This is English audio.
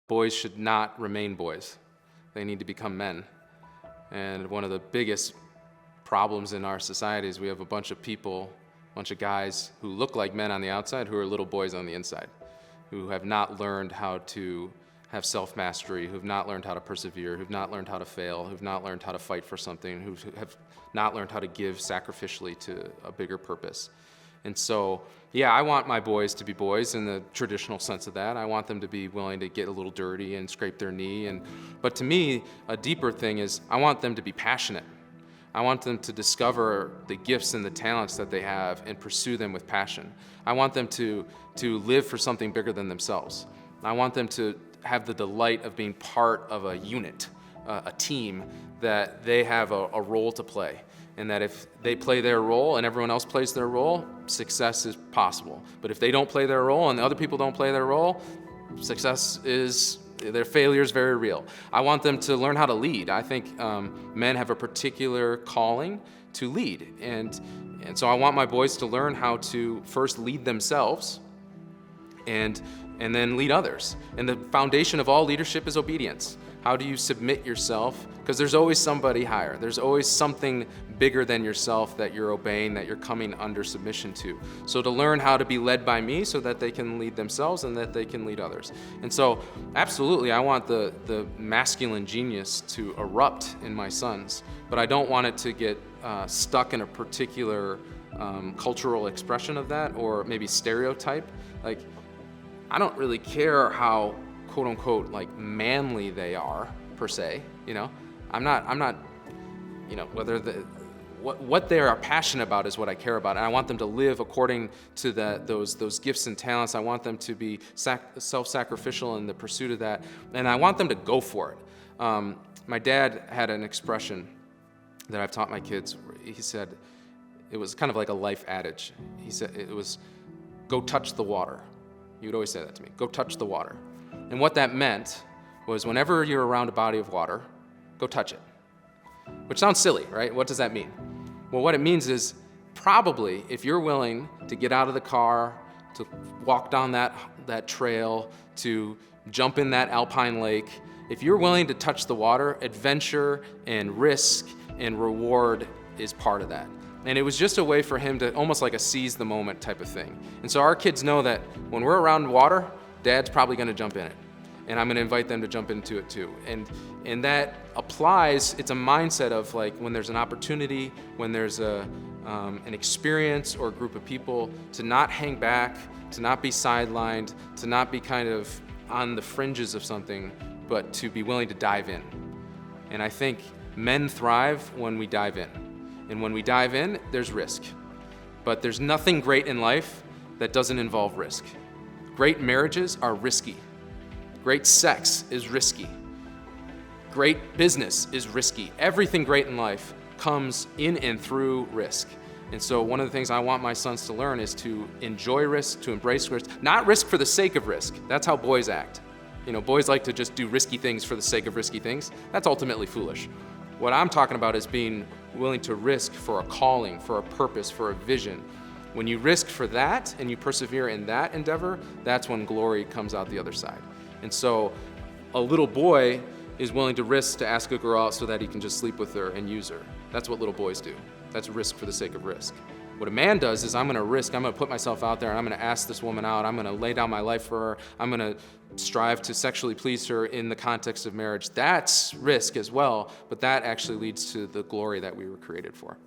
boys should not remain boys. They need to become men. And one of the biggest problems in our society is we have a bunch of people, a bunch of guys who look like men on the outside who are little boys on the inside, who have not learned how to have self-mastery, who've not learned how to persevere, who've not learned how to fail, who've not learned how to fight for something, who have not learned how to give sacrificially to a bigger purpose. And so, yeah, I want my boys to be boys in the traditional sense of that. I want them to be willing to get a little dirty and scrape their knee. But to me, a deeper thing is I want them to be passionate. I want them to discover the gifts and the talents that they have and pursue them with passion. I want them to live for something bigger than themselves. I want them to have the delight of being part of a unit, a team, that they have a role to play. And that if they play their role and everyone else plays their role, success is possible. But if they don't play their role and the other people don't play their role, their failure is very real. I want them to learn how to lead. I think men have a particular calling to lead. And so I want my boys to learn how to first lead themselves and then lead others. And the foundation of all leadership is obedience. How do you submit yourself? Because there's always somebody higher. There's always something bigger than yourself that you're obeying, that you're coming under submission to. So to learn how to be led by me so that they can lead themselves and that they can lead others. And so absolutely, I want the masculine genius to erupt in my sons, but I don't want it to get stuck in a particular cultural expression of that, or maybe stereotype. Like, I don't really care how quote unquote like manly they are per se, I'm not whether what they are passionate about is what I care about, and I want them to live according to those gifts and talents. I want them to be self-sacrificial in the pursuit of that, and I want them to go for it. My dad had an expression that I've taught my kids. He said, it was kind of like a life adage. He said it was, go touch the water. He would always say that to me, go touch the water. And what that meant was whenever you're around a body of water, go touch it. Which sounds silly, right? What does that mean? Well, what it means is probably if you're willing to get out of the car, to walk down that trail, to jump in that alpine lake, if you're willing to touch the water, adventure and risk and reward is part of that. And it was just a way for him to almost like a seize the moment type of thing. And so our kids know that when we're around water, Dad's probably going to jump in it. And I'm going to invite them to jump into it too. And that applies, it's a mindset of like when there's an opportunity, when there's an experience or a group of people, to not hang back, to not be sidelined, to not be kind of on the fringes of something, but to be willing to dive in. And I think men thrive when we dive in. And when we dive in, there's risk. But there's nothing great in life that doesn't involve risk. Great marriages are risky. Great sex is risky. Great business is risky. Everything great in life comes in and through risk. And so one of the things I want my sons to learn is to enjoy risk, to embrace risk, not risk for the sake of risk. That's how boys act. Boys like to just do risky things for the sake of risky things. That's ultimately foolish. What I'm talking about is being willing to risk for a calling, for a purpose, for a vision. When you risk for that and you persevere in that endeavor, that's when glory comes out the other side. And so a little boy is willing to risk to ask a girl out so that he can just sleep with her and use her. That's what little boys do. That's risk for the sake of risk. What a man does is I'm going to risk, I'm going to put myself out there, and I'm going to ask this woman out, I'm going to lay down my life for her, I'm going to strive to sexually please her in the context of marriage. That's risk as well, but that actually leads to the glory that we were created for.